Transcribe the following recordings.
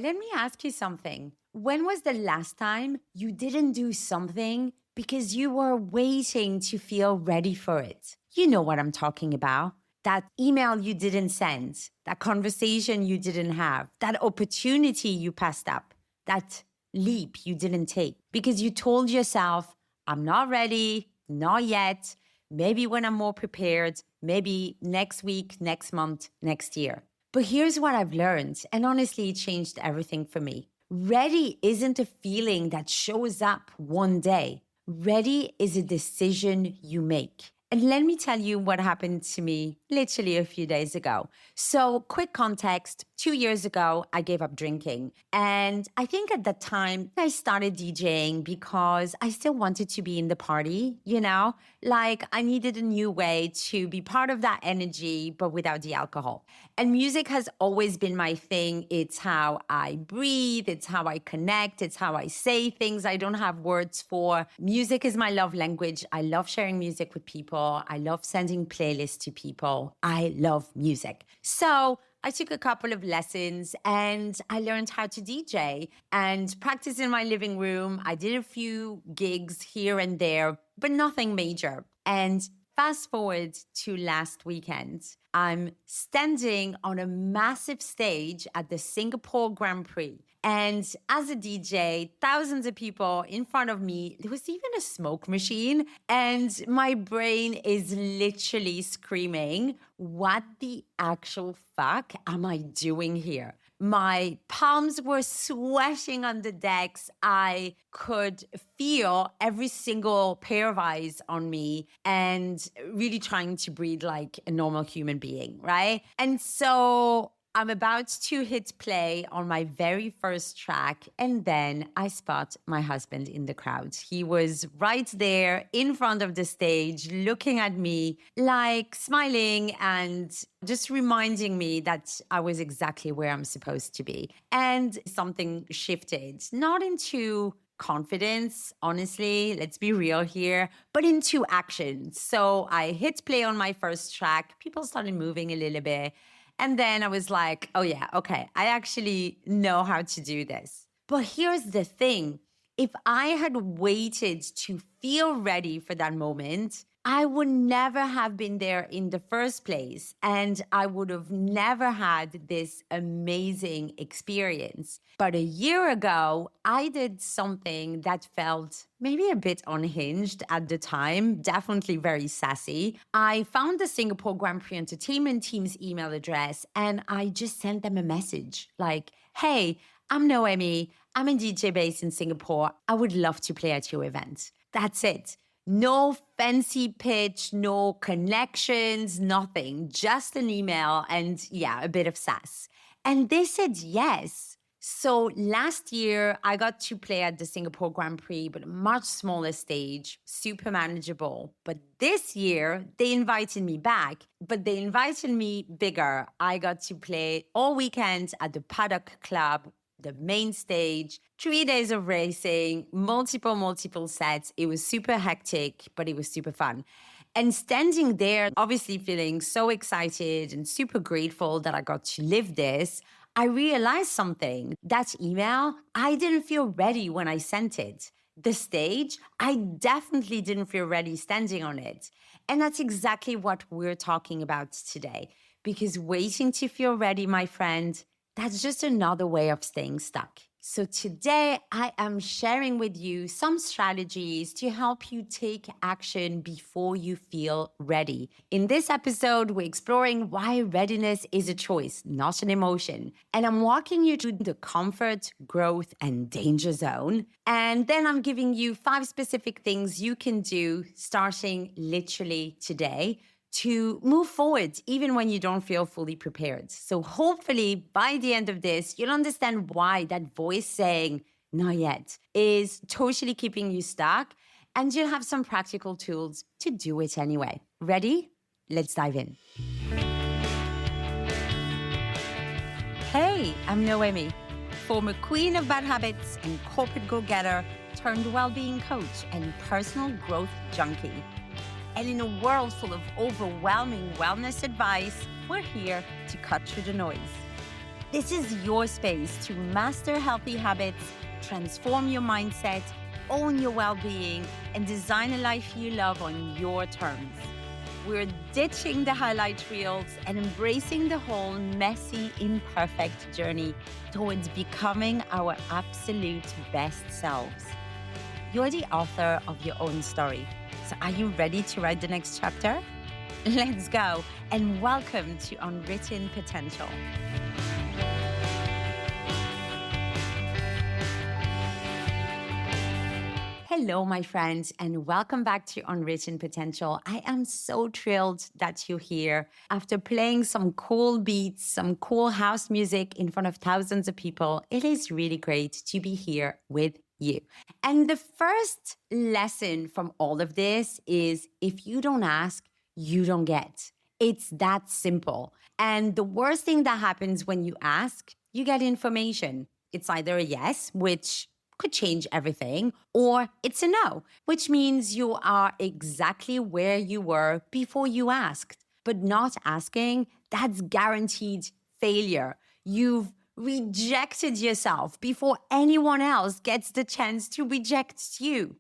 Let me ask you something. When was the last time you didn't do something because you were waiting to feel ready for it? You know what I'm talking about. That email you didn't send, that conversation you didn't have, that opportunity you passed up, that leap you didn't take because you told yourself, I'm not ready, not yet. Maybe when I'm more prepared, maybe next week, next month, next year. But here's what I've learned, and honestly, it changed everything for me. Ready isn't a feeling that shows up one day. Ready is a decision you make. And let me tell you what happened to me literally a few days ago. So, quick context 2 years ago, I gave up drinking. And I think at that time, I started DJing because I still wanted to be in the party, like I needed a new way to be part of that energy, but without the alcohol. And music has always been my thing. It's how I breathe, it's how I connect, it's how I say things I don't have words for. Music is my love language. I love sharing music with people. I love sending playlists to people. I love music. So I took a couple of lessons and I learned how to DJ and practice in my living room. I did a few gigs here and there, but nothing major. And fast forward to last weekend, I'm standing on a massive stage at the Singapore Grand Prix. And as a DJ, thousands of people in front of me, there was even a smoke machine. And my brain is literally screaming, what the actual fuck am I doing here? My palms were sweating on the decks. I could feel every single pair of eyes on me and really trying to breathe like a normal human being, right? And so I'm about to hit play on my very first track, and then I spot my husband in the crowd. He was right there in front of the stage, looking at me, like smiling and just reminding me that I was exactly where I'm supposed to be. And something shifted, not into confidence, honestly, let's be real here, but into action. So I hit play on my first track. People started moving a little bit. And then I was like, oh yeah, okay, I actually know how to do this. But here's the thing. If I had waited to feel ready for that moment, I would never have been there in the first place. And I would have never had this amazing experience. But a year ago, I did something that felt maybe a bit unhinged at the time, definitely very sassy. I found the Singapore Grand Prix Entertainment team's email address and I just sent them a message like, hey, I'm Noemi. I'm a DJ based in Singapore. I would love to play at your event. That's it. No fancy pitch, no connections, nothing, just an email and a bit of sass. And they said yes. So last year, I got to play at the Singapore Grand Prix, but a much smaller stage, super manageable. But this year, they invited me back, but they invited me bigger. I got to play all weekend at the Paddock Club, the main stage, 3 days of racing, multiple sets. It was super hectic, but it was super fun. And standing there, obviously feeling so excited and super grateful that I got to live this, I realized something. That email, I didn't feel ready when I sent it. The stage, I definitely didn't feel ready standing on it. And that's exactly what we're talking about today. Because waiting to feel ready, my friend, that's just another way of staying stuck. So today I am sharing with you some strategies to help you take action before you feel ready. In this episode, we're exploring why readiness is a choice, not an emotion. And I'm walking you through the comfort, growth, and danger zone. And then I'm giving you 5 specific things you can do starting literally today to move forward, even when you don't feel fully prepared. So hopefully by the end of this, you'll understand why that voice saying, not yet, is totally keeping you stuck. And you'll have some practical tools to do it anyway. Ready? Let's dive in. Hey, I'm Noemi, former queen of bad habits and corporate go-getter turned well-being coach and personal growth junkie. And in a world full of overwhelming wellness advice, we're here to cut through the noise. This is your space to master healthy habits, transform your mindset, own your well-being, and design a life you love on your terms. We're ditching the highlight reels and embracing the whole messy, imperfect journey towards becoming our absolute best selves. You're the author of your own story. So are you ready to write the next chapter? Let's go, and welcome to Unwritten Potential. Hello, my friends, and welcome back to Unwritten Potential. I am so thrilled that you're here. After playing some cool beats, some cool house music in front of thousands of people, it is really great to be here with you. And the first lesson from all of this is if you don't ask, you don't get. It's that simple. And the worst thing that happens when you ask, you get information. It's either a yes, which could change everything, or it's a no, which means you are exactly where you were before you asked. But not asking, that's guaranteed failure. You've rejected yourself before anyone else gets the chance to reject you.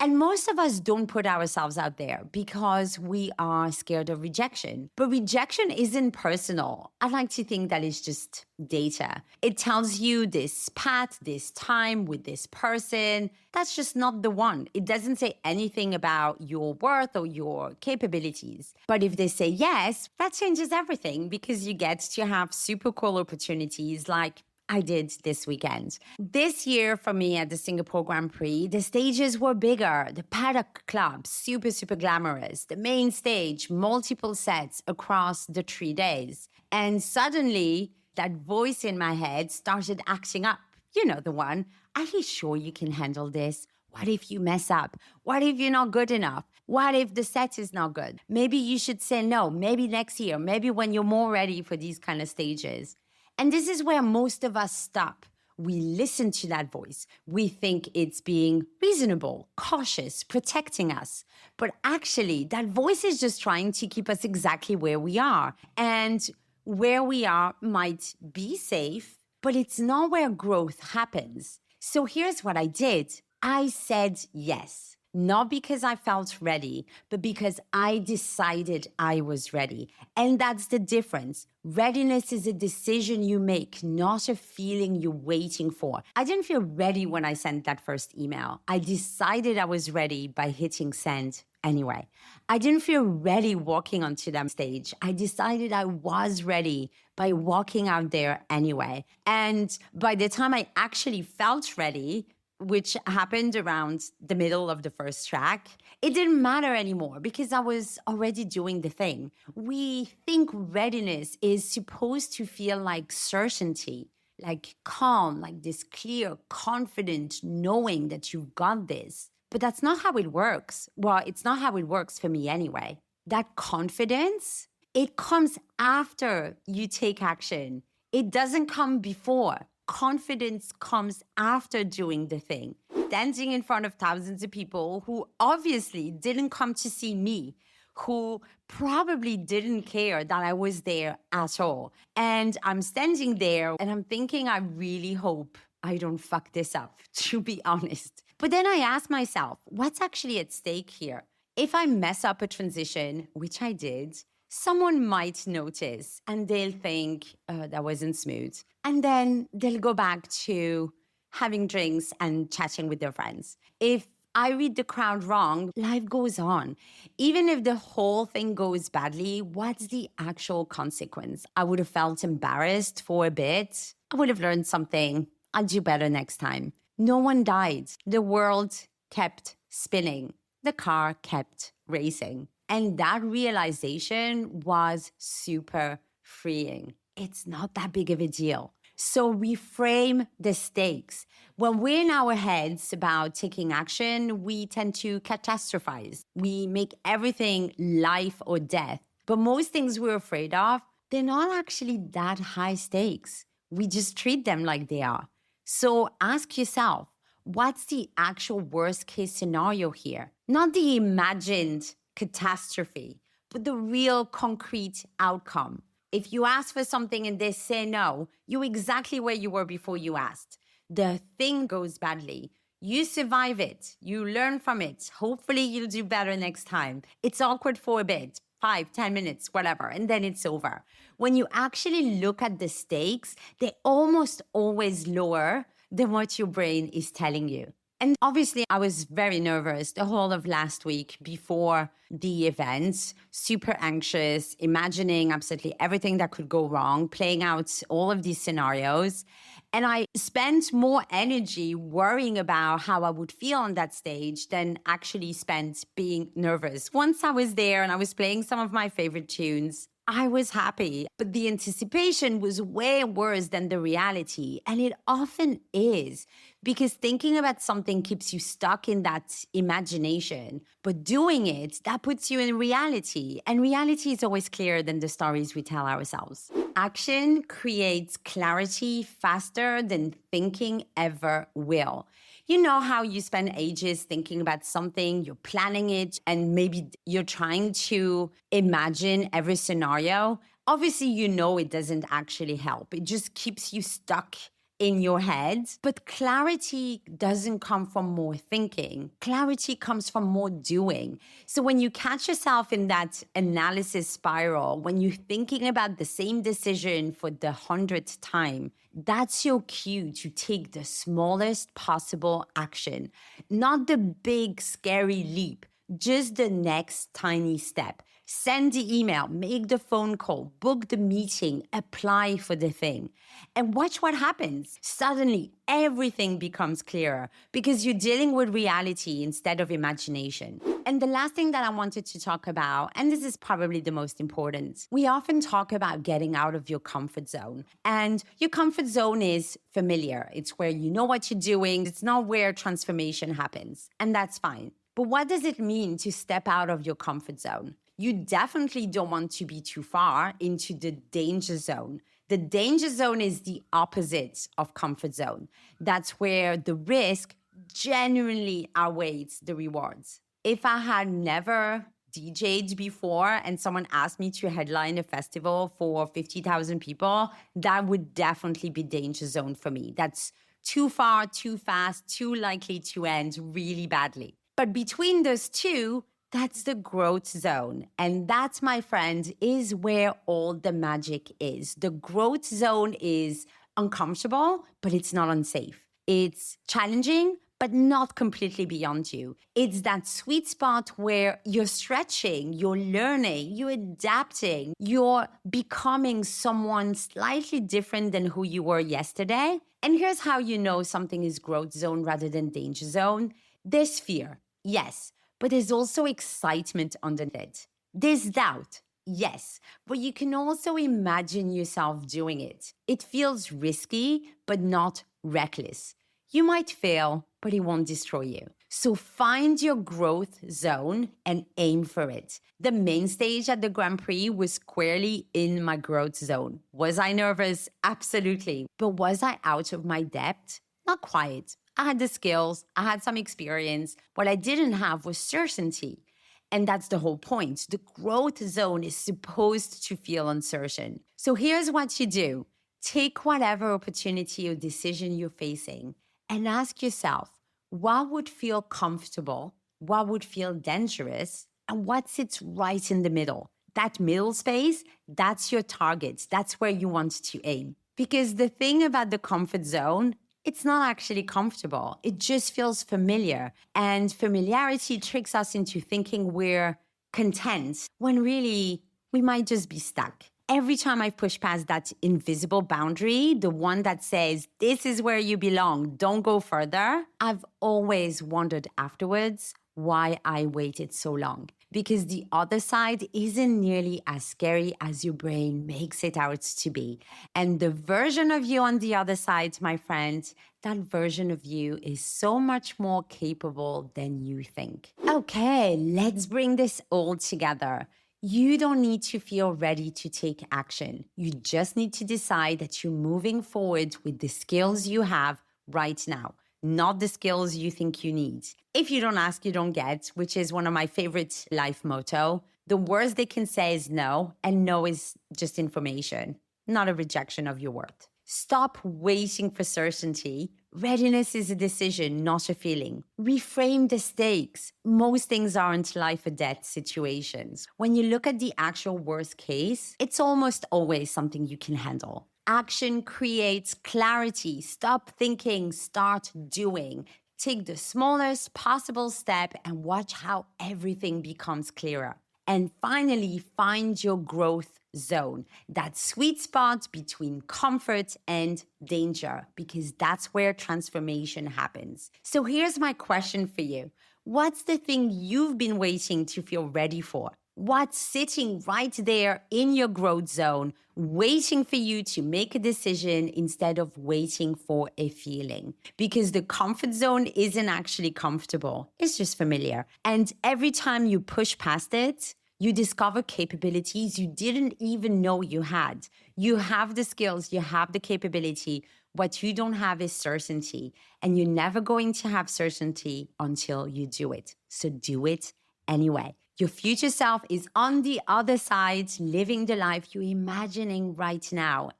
And most of us don't put ourselves out there because we are scared of rejection. But rejection isn't personal. I like to think that it's just data. It tells you this path, this time with this person. That's just not the one. It doesn't say anything about your worth or your capabilities. But if they say yes, that changes everything because you get to have super cool opportunities like I did this weekend. This year for me at the Singapore Grand Prix, the stages were bigger. The Paddock Club, super, super glamorous. The main stage, multiple sets across the 3 days. And suddenly, that voice in my head started acting up. You know the one. Are you sure you can handle this? What if you mess up? What if you're not good enough? What if the set is not good? Maybe you should say no. Maybe next year. Maybe when you're more ready for these kind of stages. And this is where most of us stop. We listen to that voice. We think it's being reasonable, cautious, protecting us. But actually, that voice is just trying to keep us exactly where we are. And where we are might be safe, but it's not where growth happens. So here's what I did. I said yes. Not because I felt ready, but because I decided I was ready. And that's the difference. Readiness is a decision you make, not a feeling you're waiting for. I didn't feel ready when I sent that first email. I decided I was ready by hitting send anyway. I didn't feel ready walking onto that stage. I decided I was ready by walking out there anyway. And by the time I actually felt ready, which happened around the middle of the first track, it didn't matter anymore because I was already doing the thing. We think readiness is supposed to feel like certainty, like calm, like this clear, confident knowing that you've got this. But that's not how it works. Well, it's not how it works for me anyway. That confidence, it comes after you take action. It doesn't come before. Confidence comes after doing the thing. Dancing in front of thousands of people who obviously didn't come to see me, who probably didn't care that I was there at all. And I'm standing there and I'm thinking, I really hope I don't fuck this up, to be honest. But then I ask myself, what's actually at stake here? If I mess up a transition, which I did, someone might notice and they'll think, that wasn't smooth. And then they'll go back to having drinks and chatting with their friends. If I read the crowd wrong, life goes on. Even if the whole thing goes badly, what's the actual consequence? I would have felt embarrassed for a bit. I would have learned something. I'll do better next time. No one died. The world kept spinning. The car kept racing. And that realization was super freeing. It's not that big of a deal. So reframe the stakes. When we're in our heads about taking action, we tend to catastrophize. We make everything life or death. But most things we're afraid of, they're not actually that high stakes. We just treat them like they are. So ask yourself, what's the actual worst case scenario here? Not the imagined catastrophe, but the real concrete outcome. If you ask for something and they say no, you're exactly where you were before you asked. The thing goes badly. You survive it. You learn from it. Hopefully you'll do better next time. It's awkward for a bit, 5, 10 minutes, whatever, and then it's over. When you actually look at the stakes, they're almost always lower than what your brain is telling you. And obviously, I was very nervous the whole of last week before the event, super anxious, imagining absolutely everything that could go wrong, playing out all of these scenarios. And I spent more energy worrying about how I would feel on that stage than actually spent being nervous. Once I was there and I was playing some of my favorite tunes, I was happy, but the anticipation was way worse than the reality. And it often is because thinking about something keeps you stuck in that imagination, but doing it, that puts you in reality. And reality is always clearer than the stories we tell ourselves. Action creates clarity faster than thinking ever will. You know how you spend ages thinking about something, you're planning it, and maybe you're trying to imagine every scenario. Obviously, you know it doesn't actually help. It just keeps you stuck in your head. But clarity doesn't come from more thinking. Clarity comes from more doing. So when you catch yourself in that analysis spiral, when you're thinking about the same decision for the 100th time, that's your cue to take the smallest possible action, not the big, scary leap, just the next tiny step. Send the email, make the phone call, book the meeting, apply for the thing. And watch what happens. Suddenly, everything becomes clearer because you're dealing with reality instead of imagination. And the last thing that I wanted to talk about, and this is probably the most important, we often talk about getting out of your comfort zone. And your comfort zone is familiar. It's where you know what you're doing. It's not where transformation happens. And that's fine. But what does it mean to step out of your comfort zone? You definitely don't want to be too far into the danger zone. The danger zone is the opposite of comfort zone. That's where the risk genuinely outweighs the rewards. If I had never DJed before and someone asked me to headline a festival for 50,000 people, that would definitely be danger zone for me. That's too far, too fast, too likely to end really badly. But between those two, that's the growth zone. And that, my friend, is where all the magic is. The growth zone is uncomfortable, but it's not unsafe. It's challenging, but not completely beyond you. It's that sweet spot where you're stretching, you're learning, you're adapting, you're becoming someone slightly different than who you were yesterday. And here's how you know something is growth zone rather than danger zone. There's fear, yes, but there's also excitement underneath it. There's doubt, yes, but you can also imagine yourself doing it. It feels risky, but not reckless. You might fail, but it won't destroy you. So find your growth zone and aim for it. The main stage at the Grand Prix was squarely in my growth zone. Was I nervous? Absolutely. But was I out of my depth? Not quite. I had the skills, I had some experience. What I didn't have was certainty. And that's the whole point. The growth zone is supposed to feel uncertain. So here's what you do. Take whatever opportunity or decision you're facing and ask yourself, what would feel comfortable? What would feel dangerous? And what sits right in the middle? That middle space, that's your target. That's where you want to aim. Because the thing about the comfort zone, it's not actually comfortable. It just feels familiar. And familiarity tricks us into thinking we're content when really we might just be stuck. Every time I push past that invisible boundary, the one that says, this is where you belong, don't go further, I've always wondered afterwards why I waited so long. Because the other side isn't nearly as scary as your brain makes it out to be. And the version of you on the other side, my friend, that version of you is so much more capable than you think. Okay, let's bring this all together. You don't need to feel ready to take action. You just need to decide that you're moving forward with the skills you have right now, not the skills you think you need. If you don't ask, you don't get, which is one of my favorite life motto. The worst they can say is no, and no is just information, not a rejection of your worth. Stop waiting for certainty. Readiness is a decision, not a feeling. Reframe the stakes. Most things aren't life or death situations. When you look at the actual worst case, it's almost always something you can handle. Action creates clarity. Stop thinking, start doing. Take the smallest possible step and watch how everything becomes clearer. And finally, find your growth zone, that sweet spot between comfort and danger, because that's where transformation happens. So here's my question for you. What's the thing you've been waiting to feel ready for? What's sitting right there in your growth zone, waiting for you to make a decision instead of waiting for a feeling? Because the comfort zone isn't actually comfortable, it's just familiar. And every time you push past it, you discover capabilities you didn't even know you had. You have the skills, you have the capability. What you don't have is certainty. And you're never going to have certainty until you do it. So do it anyway. Your future self is on the other side, living the life you're imagining right now,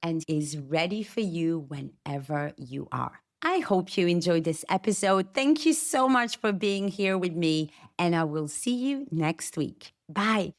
and is ready for you whenever you are. I hope you enjoyed this episode. Thank you so much for being here with me, and I will see you next week. Bye.